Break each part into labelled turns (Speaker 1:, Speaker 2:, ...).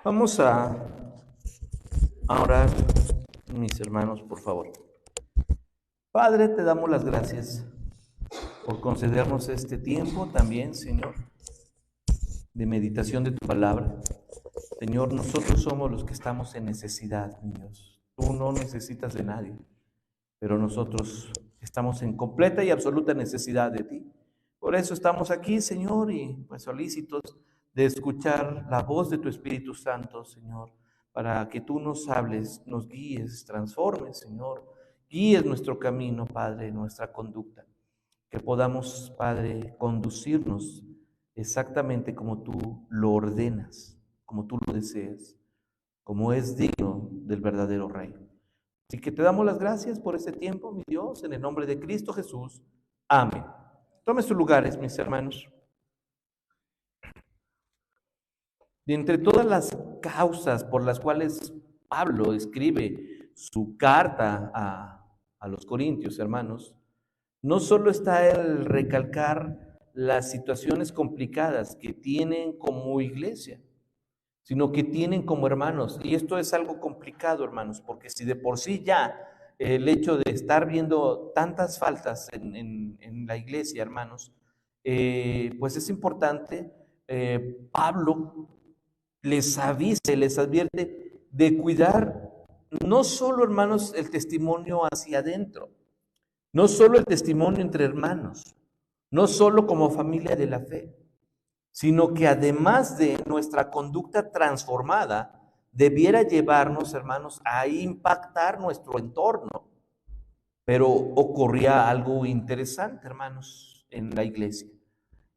Speaker 1: Vamos a orar, mis hermanos, por favor. Padre, te damos las gracias por concedernos este tiempo también, Señor, de meditación de tu palabra. Señor, nosotros somos los que estamos en necesidad, mi Dios. Tú no necesitas de nadie, pero nosotros estamos en completa y absoluta necesidad de ti. Por eso estamos aquí, Señor, y pues solícitos de escuchar la voz de tu Espíritu Santo, Señor, para que tú nos hables, nos guíes, transformes, Señor, guíes nuestro camino, Padre, nuestra conducta, que podamos, Padre, conducirnos exactamente como tú lo ordenas, como tú lo deseas, como es digno del verdadero Rey. Así que te damos las gracias por este tiempo, mi Dios, en el nombre de Cristo Jesús. Amén. Tomen sus lugares, mis hermanos. De entre todas las causas por las cuales Pablo escribe su carta a los Corintios, hermanos, no solo está el recalcar las situaciones complicadas que tienen como iglesia, sino que tienen como hermanos. Y esto es algo complicado, hermanos, porque si de por sí ya el hecho de estar viendo tantas faltas en la iglesia, hermanos, pues es importante. Pablo les avisa, les advierte de cuidar no solo, hermanos, el testimonio hacia adentro, no solo el testimonio entre hermanos, no solo como familia de la fe, sino que además de nuestra conducta transformada, debiera llevarnos, hermanos, a impactar nuestro entorno. Pero ocurría algo interesante, hermanos, en la iglesia.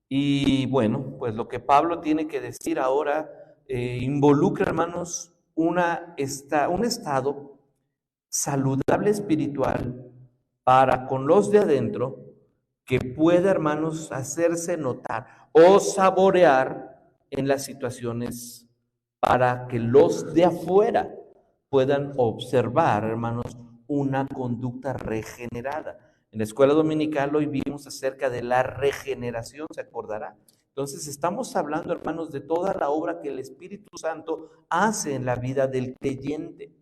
Speaker 1: Y bueno, pues lo que Pablo tiene que decir ahora involucra, hermanos, un estado saludable espiritual para con los de adentro que pueda, hermanos, hacerse notar o saborear en las situaciones para que los de afuera puedan observar, hermanos, una conducta regenerada. En la escuela dominical hoy vimos acerca de la regeneración, ¿se acordará? Entonces estamos hablando, hermanos, de toda la obra que el Espíritu Santo hace en la vida del creyente.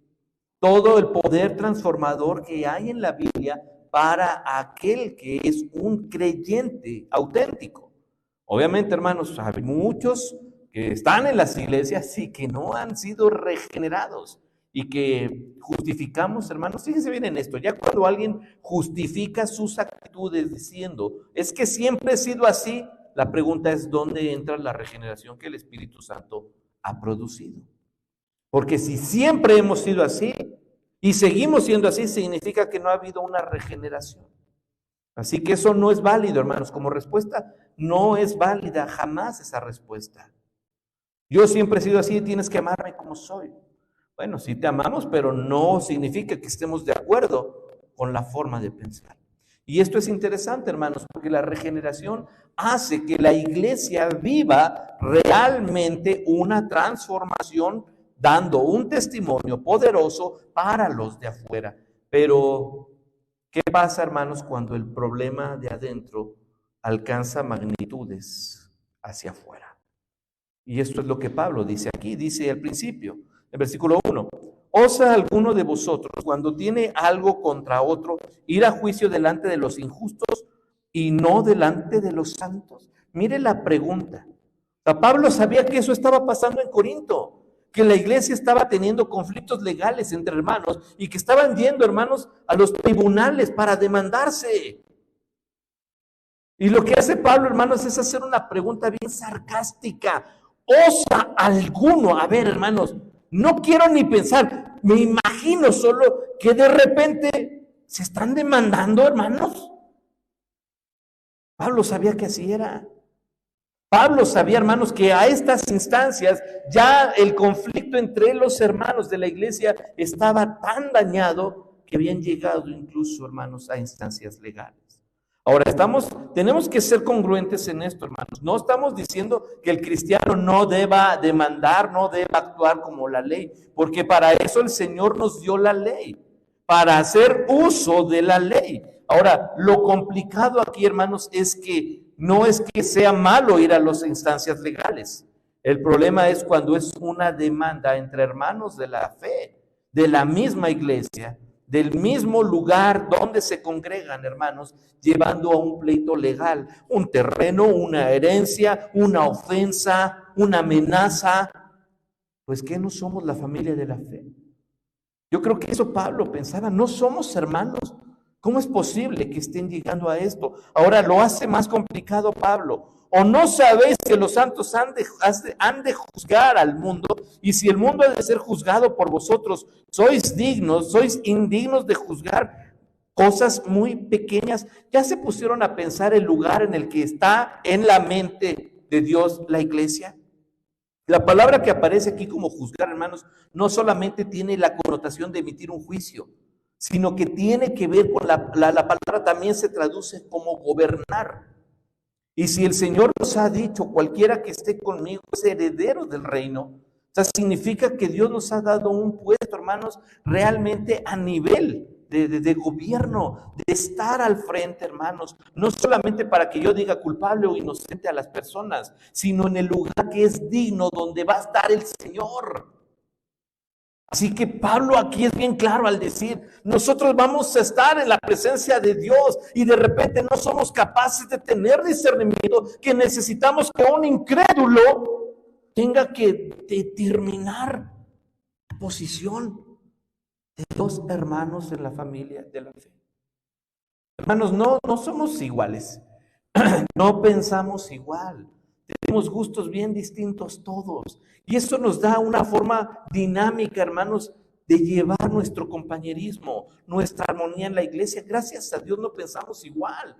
Speaker 1: Todo el poder transformador que hay en la Biblia para aquel que es un creyente auténtico. Obviamente, hermanos, hay muchos que están en las iglesias y que no han sido regenerados y que justificamos, hermanos, fíjense bien en esto, ya cuando alguien justifica sus actitudes diciendo, es que siempre he sido así, la pregunta es, ¿dónde entra la regeneración que el Espíritu Santo ha producido? Porque si siempre hemos sido así y seguimos siendo así, significa que no ha habido una regeneración. Así que eso no es válido, hermanos. Como respuesta, no es válida jamás esa respuesta. Yo siempre he sido así, tienes que amarme como soy. Bueno, sí te amamos, pero no significa que estemos de acuerdo con la forma de pensar. Y esto es interesante, hermanos, porque la regeneración hace que la iglesia viva realmente una transformación, dando un testimonio poderoso para los de afuera. Pero, ¿qué pasa, hermanos, cuando el problema de adentro alcanza magnitudes hacia afuera? Y esto es lo que Pablo dice aquí, dice al principio, en versículo 1, ¿osa alguno de vosotros, cuando tiene algo contra otro, ir a juicio delante de los injustos y no delante de los santos? Mire la pregunta. O sea, Pablo sabía que eso estaba pasando en Corinto, que la iglesia estaba teniendo conflictos legales entre hermanos y que estaban yendo, hermanos, a los tribunales para demandarse. Y lo que hace Pablo, hermanos, es hacer una pregunta bien sarcástica. ¿Osa alguno? A ver, hermanos, no quiero ni pensar, me imagino solo que de repente se están demandando, hermanos. Pablo sabía que así era. Pablo sabía, hermanos, que a estas instancias ya el conflicto entre los hermanos de la iglesia estaba tan dañado que habían llegado incluso, hermanos, a instancias legales. Ahora, tenemos que ser congruentes en esto, hermanos. No estamos diciendo que el cristiano no deba demandar, no deba actuar como la ley, porque para eso el Señor nos dio la ley, para hacer uso de la ley. Ahora, lo complicado aquí, hermanos, es que no es que sea malo ir a las instancias legales, El problema es cuando es una demanda entre hermanos de la fe, de la misma iglesia, del mismo lugar donde se congregan, hermanos, llevando a un pleito legal, un terreno, una herencia, una ofensa, una amenaza. Pues ¿qué no somos la familia de la fe? Yo creo que eso Pablo pensaba, no somos hermanos. ¿Cómo es posible que estén llegando a esto? Ahora lo hace más complicado Pablo. ¿O no sabéis que los santos han de juzgar al mundo? Y si el mundo ha de ser juzgado por vosotros, sois indignos de juzgar cosas muy pequeñas. ¿Ya se pusieron a pensar el lugar en el que está en la mente de Dios la iglesia? La palabra que aparece aquí como juzgar, hermanos, no solamente tiene la connotación de emitir un juicio, sino que tiene que ver con la palabra también se traduce como gobernar. Y si el Señor nos ha dicho, cualquiera que esté conmigo es heredero del reino, o sea, significa que Dios nos ha dado un puesto, hermanos, realmente a nivel de gobierno, de estar al frente, hermanos, no solamente para que yo diga culpable o inocente a las personas, sino en el lugar que es digno, donde va a estar el Señor. Así que Pablo aquí es bien claro al decir, nosotros vamos a estar en la presencia de Dios y de repente no somos capaces de tener discernimiento, que necesitamos que un incrédulo tenga que determinar la posición de dos hermanos en la familia de la fe. Hermanos, no somos iguales, no pensamos igual, tenemos gustos bien distintos todos. Y eso nos da una forma dinámica, hermanos, de llevar nuestro compañerismo, nuestra armonía en la iglesia. Gracias a Dios no pensamos igual.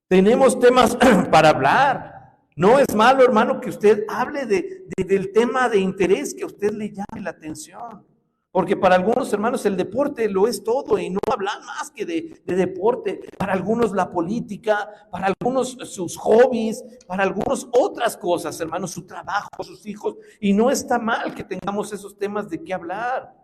Speaker 1: Tenemos temas para hablar. No es malo, hermano, que usted hable del tema de interés que a usted le llame la atención. Porque para algunos hermanos el deporte lo es todo y no hablan más que de deporte. Para algunos la política, para algunos sus hobbies, para algunos otras cosas, hermanos, su trabajo, sus hijos. Y no está mal que tengamos esos temas de qué hablar.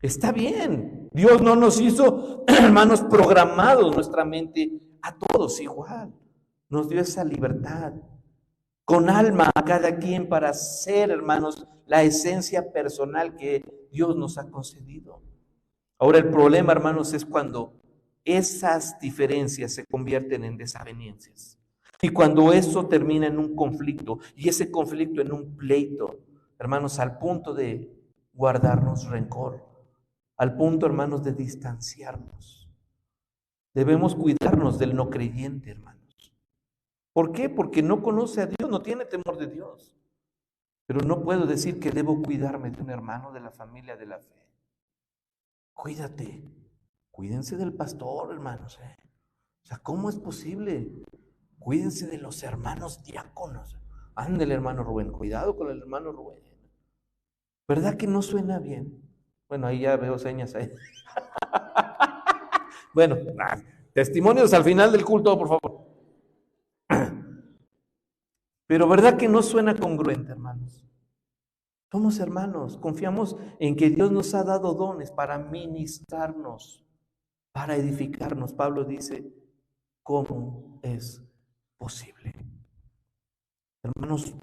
Speaker 1: Está bien. Dios no nos hizo, hermanos, programados nuestra mente a todos igual. Nos dio esa libertad con alma a cada quien para ser, hermanos, la esencia personal que Dios nos ha concedido. Ahora el problema, hermanos, es cuando esas diferencias se convierten en desavenencias. Y cuando eso termina en un conflicto, y ese conflicto en un pleito, hermanos, al punto de guardarnos rencor, al punto, hermanos, de distanciarnos. Debemos cuidarnos del no creyente, hermanos. ¿Por qué? Porque no conoce a Dios, no tiene temor de Dios. Pero no puedo decir que debo cuidarme de un hermano de la familia de la fe. Cuídate, cuídense del pastor, hermanos. O sea, ¿cómo es posible? Cuídense de los hermanos diáconos. Ándele, hermano Rubén, cuidado con el hermano Rubén. ¿Verdad que no suena bien? Bueno, ahí ya veo señas ahí. Bueno, testimonios al final del culto, por favor. Pero ¿verdad que no suena congruente, hermanos? Somos hermanos, confiamos en que Dios nos ha dado dones para ministrarnos, para edificarnos. Pablo dice, ¿cómo es posible? Hermanos,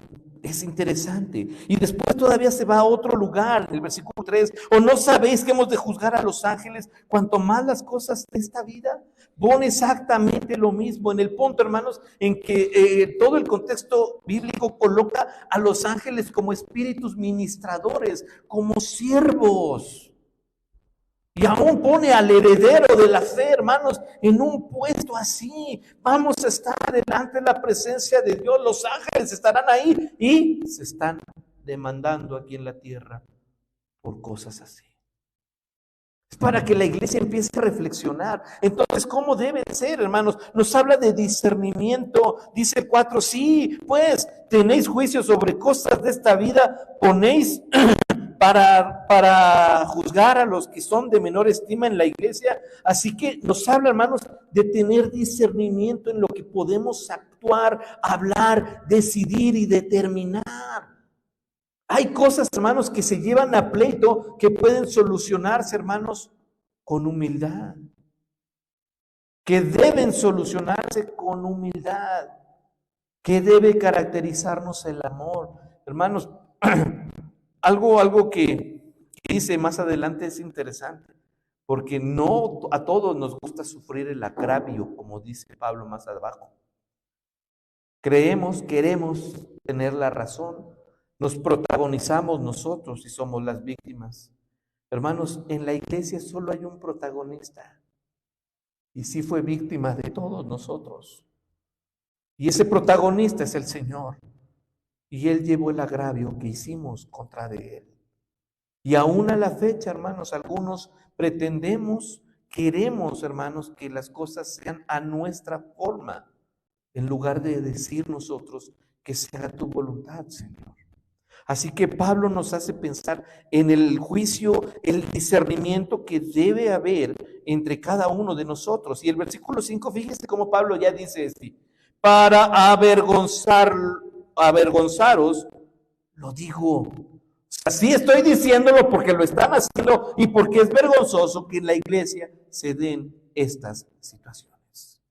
Speaker 1: es interesante. Y después todavía se va a otro lugar, en el versículo 3. ¿O no sabéis que hemos de juzgar a los ángeles cuanto más las cosas de esta vida? Pone exactamente lo mismo en el punto, hermanos, en que todo el contexto bíblico coloca a los ángeles como espíritus ministradores, como siervos. Y aún pone al heredero de la fe, hermanos, en un puesto así. Vamos a estar delante de la presencia de Dios. Los ángeles estarán ahí y se están demandando aquí en la tierra por cosas así. Es para que la iglesia empiece a reflexionar. Entonces, ¿cómo debe ser, hermanos? Nos habla de discernimiento. Dice 4, sí, pues tenéis juicio sobre cosas de esta vida, ponéis para juzgar a los que son de menor estima en la iglesia. Así que nos habla, hermanos, de tener discernimiento en lo que podemos actuar, hablar, decidir y determinar. Hay cosas, hermanos, que se llevan a pleito que pueden solucionarse, hermanos, con humildad. Que deben solucionarse con humildad. Que debe caracterizarnos el amor. hermanos, algo que dice más adelante es interesante, porque no a todos nos gusta sufrir el agravio, como dice Pablo más abajo. Queremos tener la razón, nos protagonizamos nosotros y somos las víctimas. Hermanos, en la iglesia solo hay un protagonista, y sí fue víctima de todos nosotros. Y ese protagonista es el Señor. Y Él llevó el agravio que hicimos contra de Él. Y aún a la fecha, hermanos, algunos queremos, hermanos, que las cosas sean a nuestra forma, en lugar de decir nosotros que se haga tu voluntad, Señor. Así que Pablo nos hace pensar en el juicio, el discernimiento que debe haber entre cada uno de nosotros. Y el versículo 5, fíjese cómo Pablo ya dice así: para avergonzaros, lo digo. Así estoy diciéndolo porque lo están haciendo y porque es vergonzoso que en la iglesia se den estas situaciones.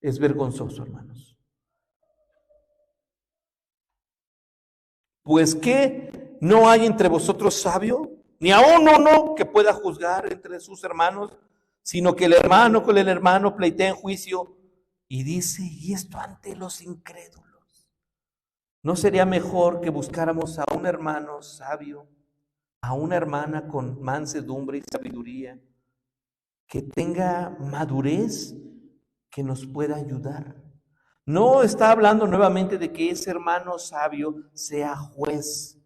Speaker 1: Es vergonzoso, hermanos. Pues ¿qué? ¿No hay entre vosotros sabio? Ni aún uno que pueda juzgar entre sus hermanos, sino que el hermano con el hermano pleitea en juicio. Y dice, y esto ante los incrédulos. ¿No sería mejor que buscáramos a un hermano sabio, a una hermana con mansedumbre y sabiduría, que tenga madurez, que nos pueda ayudar? No está hablando nuevamente de que ese hermano sabio sea juez,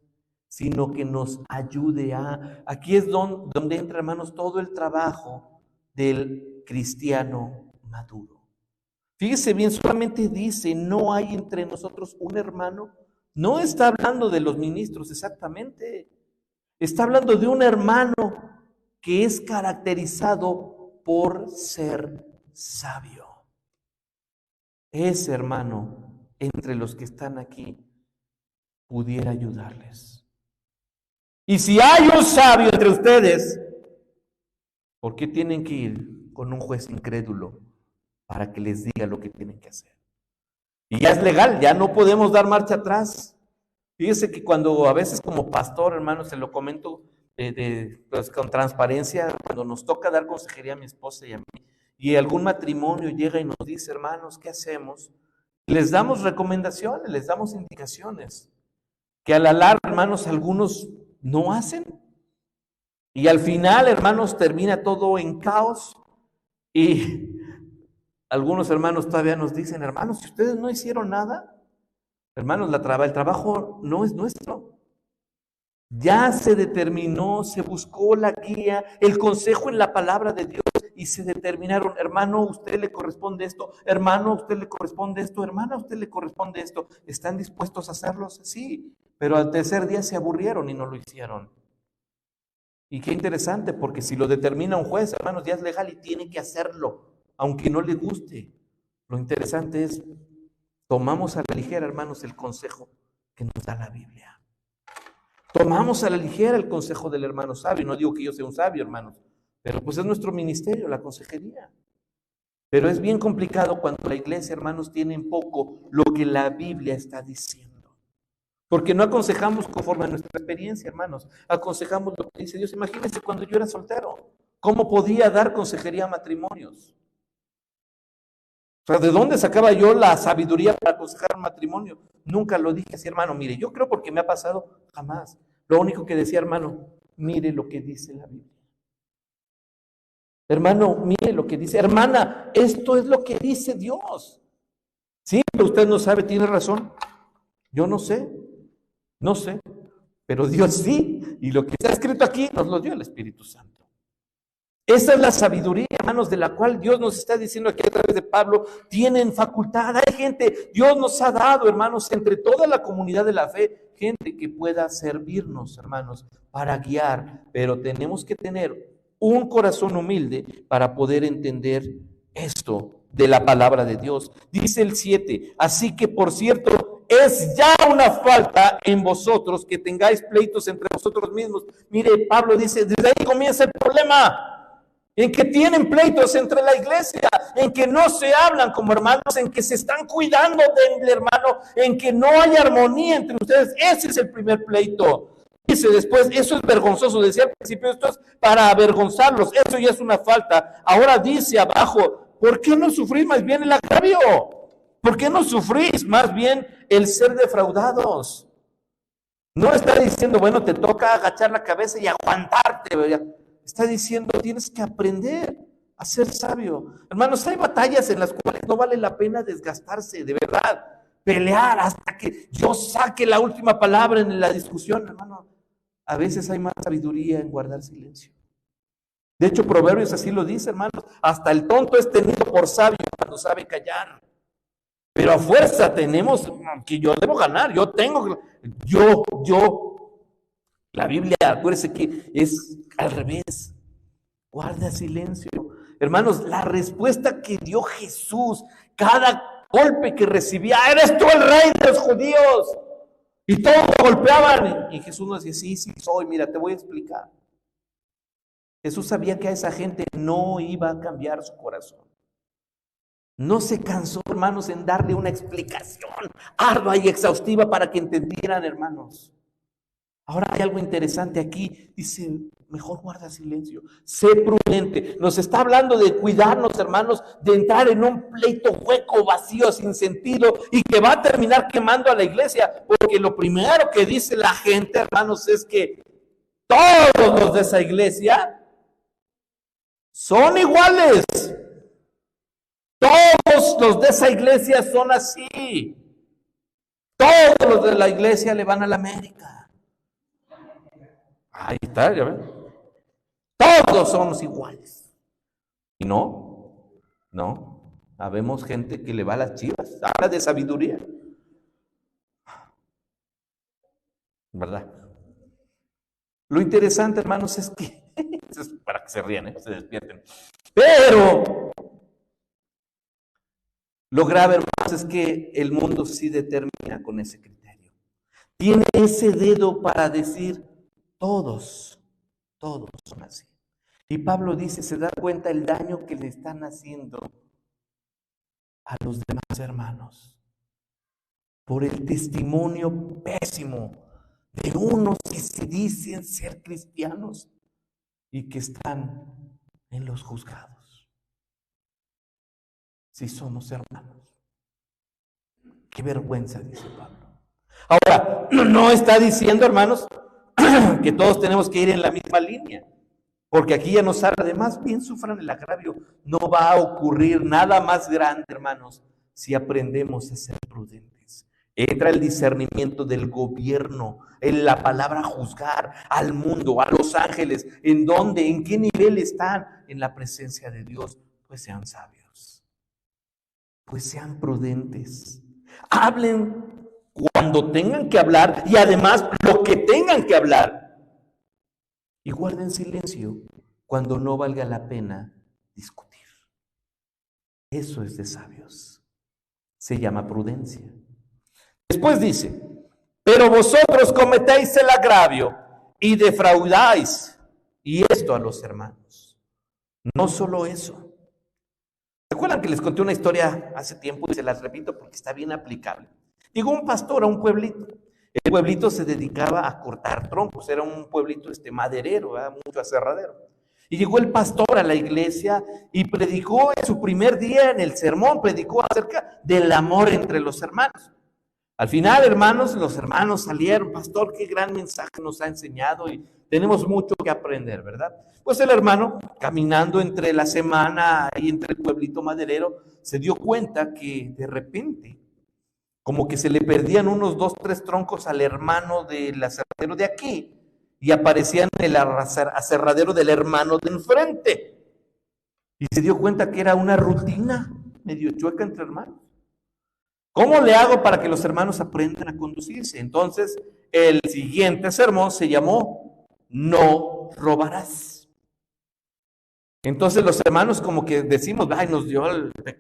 Speaker 1: sino que nos ayude a... Aquí es donde entra, hermanos, todo el trabajo del cristiano maduro. Fíjese bien, solamente dice, no hay entre nosotros un hermano. No está hablando de los ministros exactamente. Está hablando de un hermano que es caracterizado por ser sabio. Ese hermano, entre los que están aquí, pudiera ayudarles. Y si hay un sabio entre ustedes, ¿por qué tienen que ir con un juez incrédulo para que les diga lo que tienen que hacer? Y ya es legal, ya no podemos dar marcha atrás. Fíjese que cuando a veces como pastor, hermano, se lo comento pues, con transparencia, cuando nos toca dar consejería a mi esposa y a mí, y algún matrimonio llega y nos dice, hermanos, ¿qué hacemos? Les damos recomendaciones, les damos indicaciones, que a la larga, hermanos, algunos no hacen. Y al final, hermanos, termina todo en caos. Y algunos hermanos todavía nos dicen, hermanos, si ustedes no hicieron nada, hermanos, el trabajo no es nuestro. Ya se determinó, se buscó la guía, el consejo en la palabra de Dios y se determinaron, hermano, a usted le corresponde esto, hermano, a usted le corresponde esto, hermana, a usted le corresponde esto. ¿Están dispuestos a hacerlo? Sí, pero al tercer día se aburrieron y no lo hicieron. Y qué interesante, porque si lo determina un juez, hermanos, ya es legal y tiene que hacerlo, aunque no le guste. Lo interesante es, tomamos a la ligera, hermanos, el consejo que nos da la Biblia. Tomamos a la ligera el consejo del hermano sabio. No digo que yo sea un sabio, hermanos, pero pues es nuestro ministerio, la consejería. Pero es bien complicado cuando la iglesia, hermanos, tiene en poco lo que la Biblia está diciendo. Porque no aconsejamos conforme a nuestra experiencia, hermanos. Aconsejamos lo que dice Dios. Imagínense cuando yo era soltero, ¿cómo podía dar consejería a matrimonios? O sea, ¿de dónde sacaba yo la sabiduría para aconsejar un matrimonio? Nunca lo dije así, hermano. Mire, yo creo porque me ha pasado, jamás. Lo único que decía, hermano, mire lo que dice la Biblia. Hermano, mire lo que dice. Hermana, esto es lo que dice Dios. Sí, pero usted no sabe, tiene razón. Yo no sé, pero Dios sí. Y lo que está escrito aquí nos lo dio el Espíritu Santo. Esa es la sabiduría, hermanos, de la cual Dios nos está diciendo aquí a través de Pablo. Tienen facultad, hay gente, Dios nos ha dado, hermanos, entre toda la comunidad de la fe, gente que pueda servirnos, hermanos, para guiar. Pero tenemos que tener un corazón humilde para poder entender esto de la palabra de Dios. Dice el 7, así que por cierto, es ya una falta en vosotros que tengáis pleitos entre vosotros mismos. Mire, Pablo dice, desde ahí comienza el problema. en que tienen pleitos entre la iglesia, en que no se hablan como hermanos, en que se están cuidando del hermano, en que no hay armonía entre ustedes. Ese es el primer pleito. Dice después, eso es vergonzoso. Decía al principio, esto es para avergonzarlos. Eso ya es una falta. Ahora dice abajo, ¿por qué no sufrís más bien el agravio? ¿Por qué no sufrís más bien el ser defraudados? No está diciendo, bueno, te toca agachar la cabeza y aguantarte, ¿verdad? Está diciendo, tienes que aprender a ser sabio. Hermanos, hay batallas en las cuales no vale la pena desgastarse, de verdad. Pelear hasta que yo saque la última palabra en la discusión, hermano. A veces hay más sabiduría en guardar silencio. De hecho, Proverbios así lo dice, hermanos. Hasta el tonto es tenido por sabio cuando sabe callar. Pero a fuerza tenemos que yo debo ganar, yo. La Biblia, acuérdense que es al revés. Guarda silencio. Hermanos, la respuesta que dio Jesús, cada golpe que recibía, eres tú el rey de los judíos. Y todos lo golpeaban. Y Jesús nos decía, sí soy, mira, te voy a explicar. Jesús sabía que a esa gente no iba a cambiar su corazón. No se cansó, hermanos, en darle una explicación ardua y exhaustiva para que entendieran, hermanos. Ahora hay algo interesante aquí. Dice, mejor guarda silencio. Sé prudente. Nos está hablando de cuidarnos, hermanos, de entrar en un pleito hueco, vacío, sin sentido, y que va a terminar quemando a la iglesia. Porque lo primero que dice la gente, hermanos, es que todos los de esa iglesia son iguales. Todos los de esa iglesia son así. Todos los de la iglesia le van a la América. Ahí está, ya ven. Todos somos iguales. Y no. Habemos gente que le va a las Chivas. Habla de sabiduría. ¿Verdad? Lo interesante, hermanos, es que, es para que se rían, se despierten. Pero lo grave, hermanos, es que el mundo sí determina con ese criterio. Tiene ese dedo para decir, todos son así. Y Pablo dice, se da cuenta el daño que le están haciendo a los demás hermanos por el testimonio pésimo de unos que se dicen ser cristianos y que están en los juzgados. Si somos hermanos. Qué vergüenza, dice Pablo. Ahora, no está diciendo, hermanos, que todos tenemos que ir en la misma línea, porque aquí ya nos habla de más bien sufran el agravio. No va a ocurrir nada más grande, hermanos, si aprendemos a ser prudentes. Entra el discernimiento del gobierno, en la palabra juzgar al mundo, a los ángeles, en dónde, en qué nivel están en la presencia de Dios. Pues sean sabios, pues sean prudentes, hablen cuando tengan que hablar y además lo que tengan que hablar. Y guarden silencio cuando no valga la pena discutir. Eso es de sabios. Se llama prudencia. Después dice, pero vosotros cometéis el agravio y defraudáis, y esto a los hermanos. No solo eso. ¿Se acuerdan que les conté una historia hace tiempo y se las repito porque está bien aplicable? Llegó un pastor a un pueblito. El pueblito se dedicaba a cortar troncos, era un pueblito maderero, mucho aserradero. Y llegó el pastor a la iglesia y predicó en su primer día en el sermón, predicó acerca del amor entre los hermanos. Al final, hermanos, los hermanos salieron, pastor, qué gran mensaje nos ha enseñado y tenemos mucho que aprender, ¿verdad? Pues el hermano, caminando entre la semana y entre el pueblito maderero, se dio cuenta que de repente, como que se le perdían unos 2, 3 troncos al hermano del aserradero de aquí y aparecían en el aserradero del hermano de enfrente. Y se dio cuenta que era una rutina medio chueca entre hermanos. ¿Cómo le hago para que los hermanos aprendan a conducirse? Entonces, el siguiente sermón se llamó No robarás. Entonces los hermanos como que decimos, ay, nos dio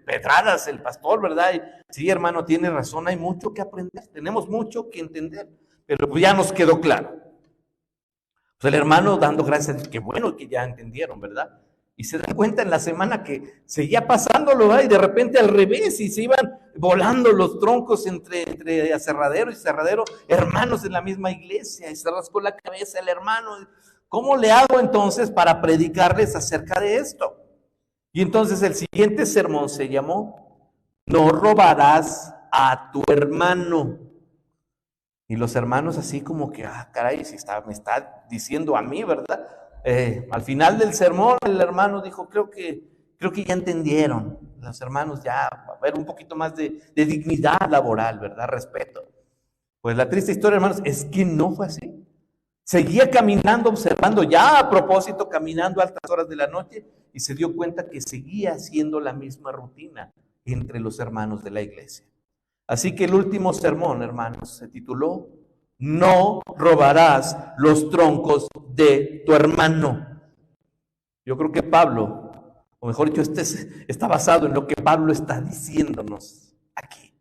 Speaker 1: pedradas el pastor, ¿verdad? Y, sí, hermano, tiene razón, hay mucho que aprender, tenemos mucho que entender, pero pues ya nos quedó claro. Pues el hermano dando gracias, qué bueno que ya entendieron, ¿verdad? Y se dan cuenta en la semana que seguía pasándolo, ¿verdad? Y de repente al revés, y se iban volando los troncos entre aserradero y cerradero, hermanos en la misma iglesia, y se rascó la cabeza el hermano. ¿Cómo le hago entonces para predicarles acerca de esto? Y entonces el siguiente sermón se llamó, no robarás a tu hermano. Y los hermanos así como que, caray, si me está diciendo a mí, ¿verdad? Al final del sermón el hermano dijo, creo que ya entendieron. Los hermanos ya, a ver, un poquito más de dignidad laboral, ¿verdad? Respeto. Pues la triste historia, hermanos, es que no fue así. Seguía caminando, observando, ya a propósito, caminando a altas horas de la noche, y se dio cuenta que seguía haciendo la misma rutina entre los hermanos de la iglesia. Así que el último sermón, hermanos, se tituló, no robarás los troncos de tu hermano. Yo creo que Pablo, o mejor dicho, está basado en lo que Pablo está diciéndonos aquí.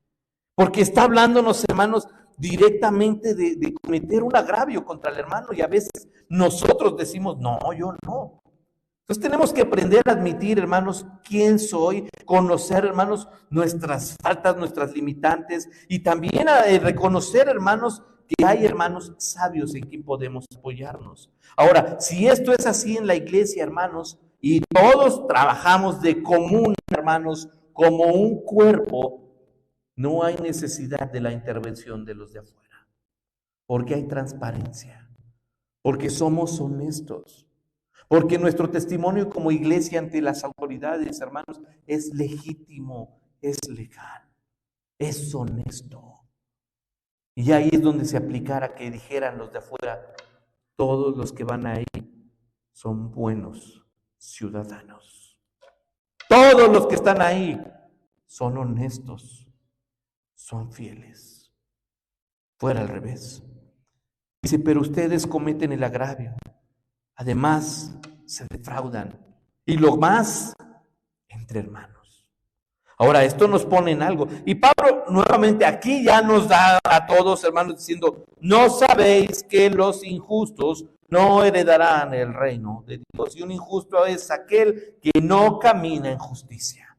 Speaker 1: Porque está hablándonos, hermanos, directamente de cometer un agravio contra el hermano, y a veces nosotros decimos, no, yo no. Entonces tenemos que aprender a admitir, hermanos, quién soy, conocer, hermanos, nuestras faltas, nuestras limitantes, y también a reconocer, hermanos, que hay hermanos sabios en quien podemos apoyarnos. Ahora, si esto es así en la iglesia, hermanos, y todos trabajamos de común, hermanos, como un cuerpo, no hay necesidad de la intervención de los de afuera, porque hay transparencia, porque somos honestos, porque nuestro testimonio como iglesia ante las autoridades, hermanos, es legítimo, es legal, es honesto. Y ahí es donde se aplicara que dijeran los de afuera, todos los que van ahí son buenos ciudadanos. Todos los que están ahí son honestos, son fieles. Fuera al revés. Dice, pero ustedes cometen el agravio. Además, se defraudan. Y lo más, entre hermanos. Ahora, esto nos pone en algo. Y Pablo nuevamente aquí ya nos da a todos, hermanos, diciendo, no sabéis que los injustos no heredarán el reino de Dios. Y un injusto es aquel que no camina en justicia.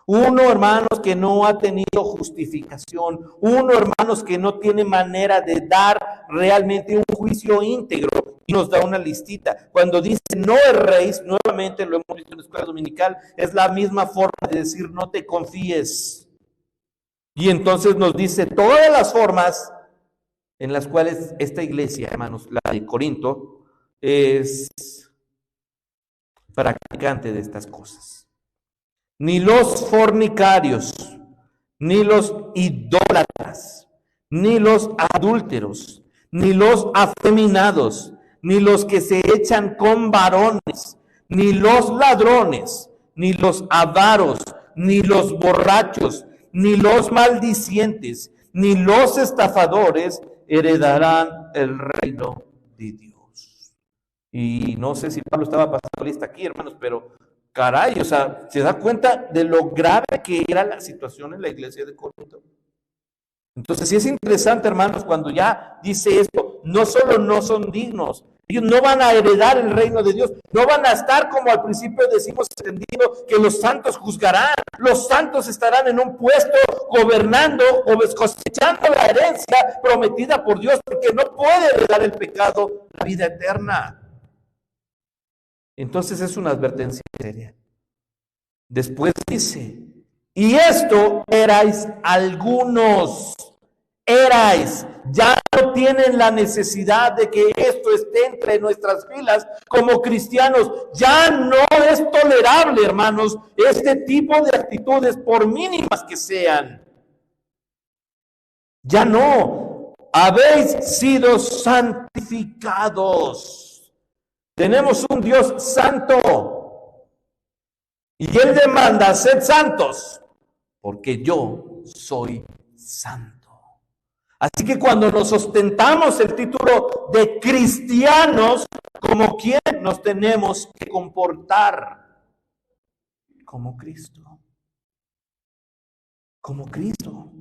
Speaker 1: Uno, hermanos, que no ha tenido justificación. Uno, hermanos, que no tiene manera de dar realmente un juicio íntegro. Y nos da una listita. Cuando dice no erréis, nuevamente lo hemos visto en la escuela dominical, es la misma forma de decir no te confíes. Y entonces nos dice todas las formas en las cuales esta iglesia, hermanos, la de Corinto, es practicante de estas cosas. Ni los fornicarios, ni los idólatras, ni los adúlteros, ni los afeminados, ni los que se echan con varones, ni los ladrones, ni los avaros, ni los borrachos, ni los maldicientes, ni los estafadores heredarán el reino de Dios. Y no sé si Pablo estaba pasando lista aquí, hermanos, pero caray, o sea, ¿se da cuenta de lo grave que era la situación en la iglesia de Corinto? Entonces, sí es interesante, hermanos, cuando ya dice esto, no solo no son dignos, ellos no van a heredar el reino de Dios, no van a estar como al principio decimos entendido, que los santos juzgarán, los santos estarán en un puesto gobernando o cosechando la herencia prometida por Dios, porque no puede heredar el pecado, la vida eterna. Entonces es una advertencia seria. Después dice, y esto erais algunos, ya no tienen la necesidad de que esto esté entre nuestras filas como cristianos, ya no es tolerable, hermanos, este tipo de actitudes por mínimas que sean. Ya no, habéis sido santificados. Tenemos un Dios santo y Él demanda sed santos porque yo soy santo. Así que cuando nos ostentamos el título de cristianos, como quien nos tenemos que comportar como Cristo. Como Cristo.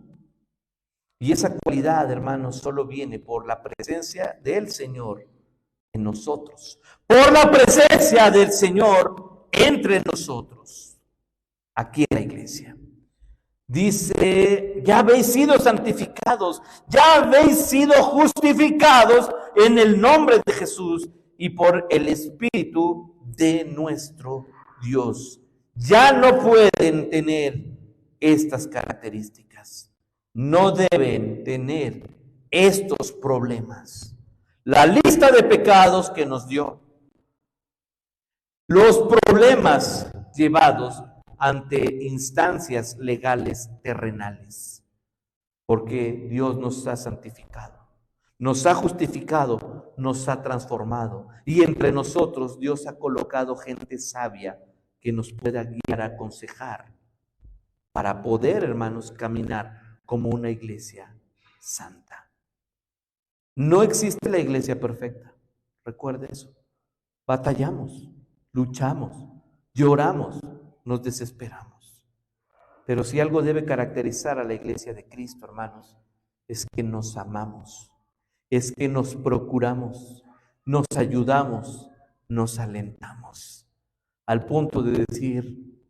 Speaker 1: Y esa cualidad, hermanos, solo viene por la presencia del Señor en nosotros, por la presencia del Señor entre nosotros, aquí en la iglesia. Dice, ya habéis sido santificados, ya habéis sido justificados en el nombre de Jesús y por el Espíritu de nuestro Dios. Ya no pueden tener estas características, no deben tener estos problemas. La lista de pecados que nos dio, los problemas llevados ante instancias legales terrenales, porque Dios nos ha santificado, nos ha justificado, nos ha transformado, y entre nosotros Dios ha colocado gente sabia que nos pueda guiar, aconsejar, para poder, hermanos, caminar como una iglesia santa. No existe la iglesia perfecta, recuerde eso. Batallamos, luchamos, lloramos, nos desesperamos. Pero si algo debe caracterizar a la iglesia de Cristo, hermanos, es que nos amamos, es que nos procuramos, nos ayudamos, nos alentamos, al punto de decir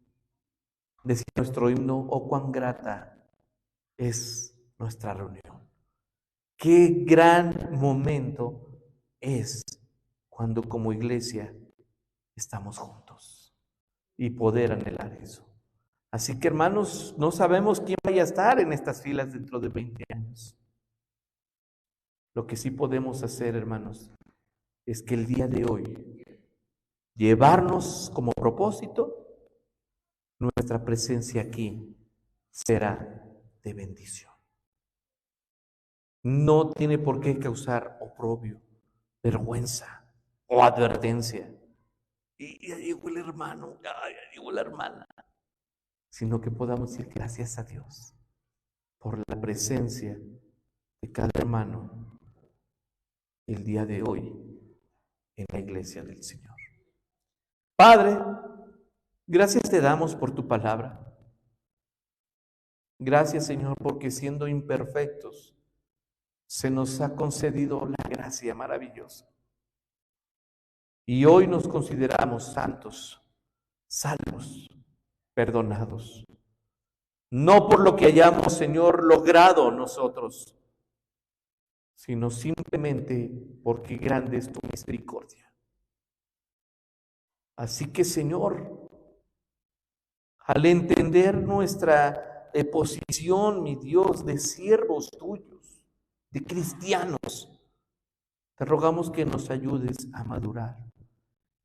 Speaker 1: nuestro himno, oh cuán grata es nuestra reunión. Qué gran momento es cuando como iglesia estamos juntos y poder anhelar eso. Así que, hermanos, no sabemos quién vaya a estar en estas filas dentro de 20 años. Lo que sí podemos hacer, hermanos, es que el día de hoy llevarnos como propósito nuestra presencia aquí será de bendición. No tiene por qué causar oprobio, vergüenza o advertencia. Y ya llegó el hermano, ya llegó la hermana. Sino que podamos decir gracias a Dios por la presencia de cada hermano el día de hoy en la iglesia del Señor. Padre, gracias te damos por tu palabra. Gracias, Señor, porque siendo imperfectos, se nos ha concedido la gracia maravillosa. Y hoy nos consideramos santos, salvos, perdonados. No por lo que hayamos, Señor, logrado nosotros, sino simplemente porque grande es tu misericordia. Así que, Señor, al entender nuestra posición, mi Dios, de siervos tuyos, de cristianos, te rogamos que nos ayudes a madurar,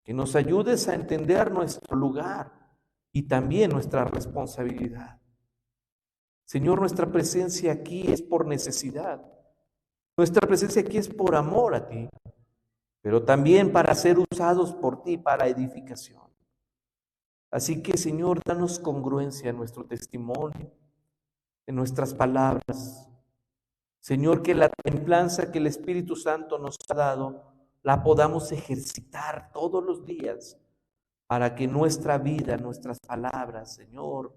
Speaker 1: que nos ayudes a entender nuestro lugar y también nuestra responsabilidad. Señor, nuestra presencia aquí es por necesidad. Nuestra presencia aquí es por amor a ti, pero también para ser usados por ti para edificación. Así que, Señor, danos congruencia en nuestro testimonio, en nuestras palabras. Señor, que la templanza que el Espíritu Santo nos ha dado, la podamos ejercitar todos los días para que nuestra vida, nuestras palabras, Señor,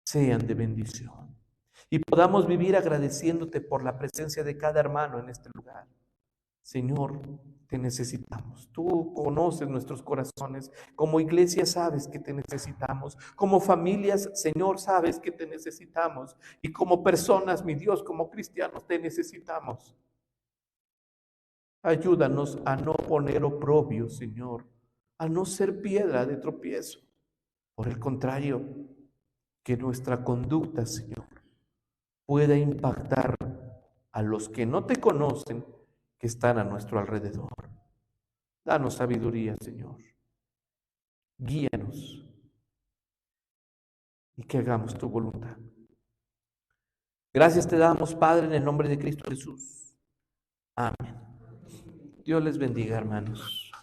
Speaker 1: sean de bendición. Y podamos vivir agradeciéndote por la presencia de cada hermano en este lugar. Señor, te necesitamos. Tú conoces nuestros corazones. Como iglesia sabes que te necesitamos. Como familias, Señor, sabes que te necesitamos. Y como personas, mi Dios, como cristianos, te necesitamos. Ayúdanos a no poner oprobio, Señor, a no ser piedra de tropiezo. Por el contrario, que nuestra conducta, Señor, pueda impactar a los que no te conocen, que están a nuestro alrededor. Danos sabiduría, Señor. Guíanos y que hagamos tu voluntad. Gracias te damos, Padre, en el nombre de Cristo Jesús. Amén. Dios les bendiga, hermanos.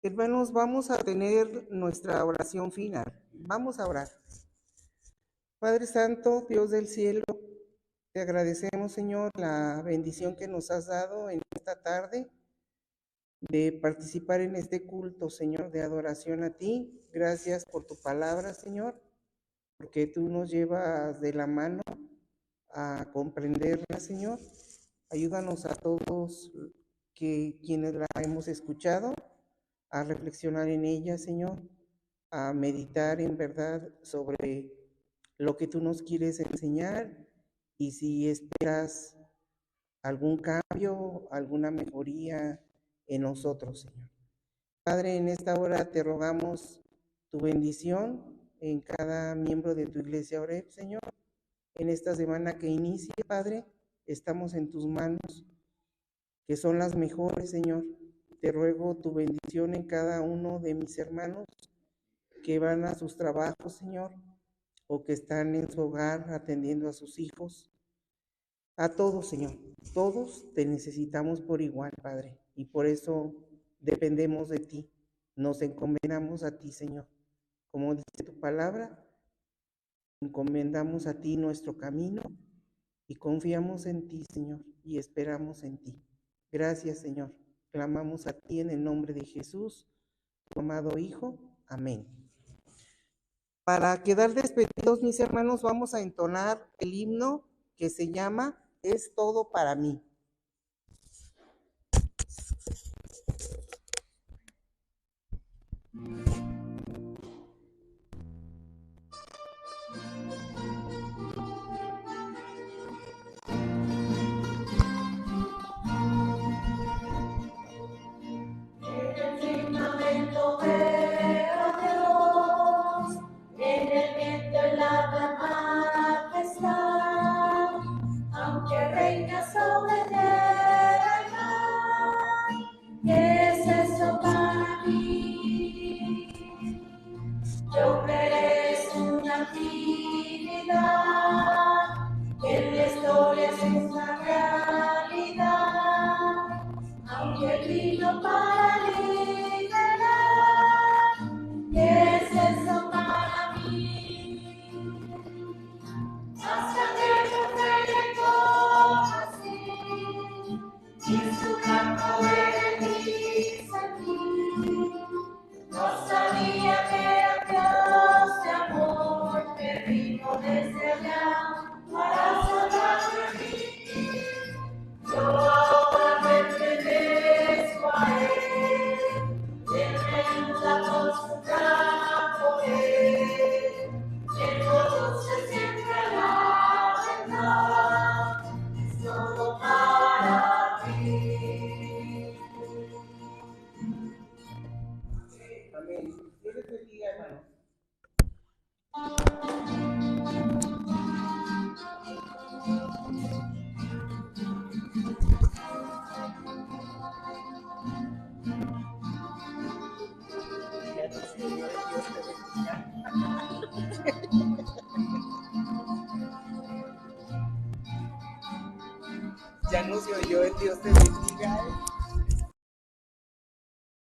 Speaker 2: Hermanos, vamos a tener nuestra oración final. Vamos a orar. Padre Santo, Dios del cielo, Te agradecemos, Señor, la bendición que nos has dado en esta tarde de participar en este culto, Señor, de adoración a ti. Gracias por tu palabra, Señor, porque tú nos llevas de la mano a comprenderla, Señor. Ayúdanos a todos quienes la hemos escuchado a reflexionar en ella, Señor, a meditar en verdad sobre lo que tú nos quieres enseñar y si esperas algún cambio, alguna mejoría en nosotros, Señor. Padre, en esta hora te rogamos tu bendición en cada miembro de tu iglesia Oreb, Señor. En esta semana que inicia, Padre, estamos en tus manos, que son las mejores, Señor. Te ruego tu bendición en cada uno de mis hermanos que van a sus trabajos, Señor, o que están en su hogar atendiendo a sus hijos. A todos, Señor, todos te necesitamos por igual, Padre, y por eso dependemos de ti. Nos encomendamos a ti, Señor. Como dice tu palabra, encomendamos a ti nuestro camino y confiamos en ti, Señor, y esperamos en ti. Gracias, Señor. Clamamos a ti en el nombre de Jesús, tu amado Hijo. Amén. Para quedar despedidos, mis hermanos, vamos a entonar el himno que se llama Es todo para mí. Amén. Dios les bendiga, hermanos. Ya no se oyó el Dios te bendiga.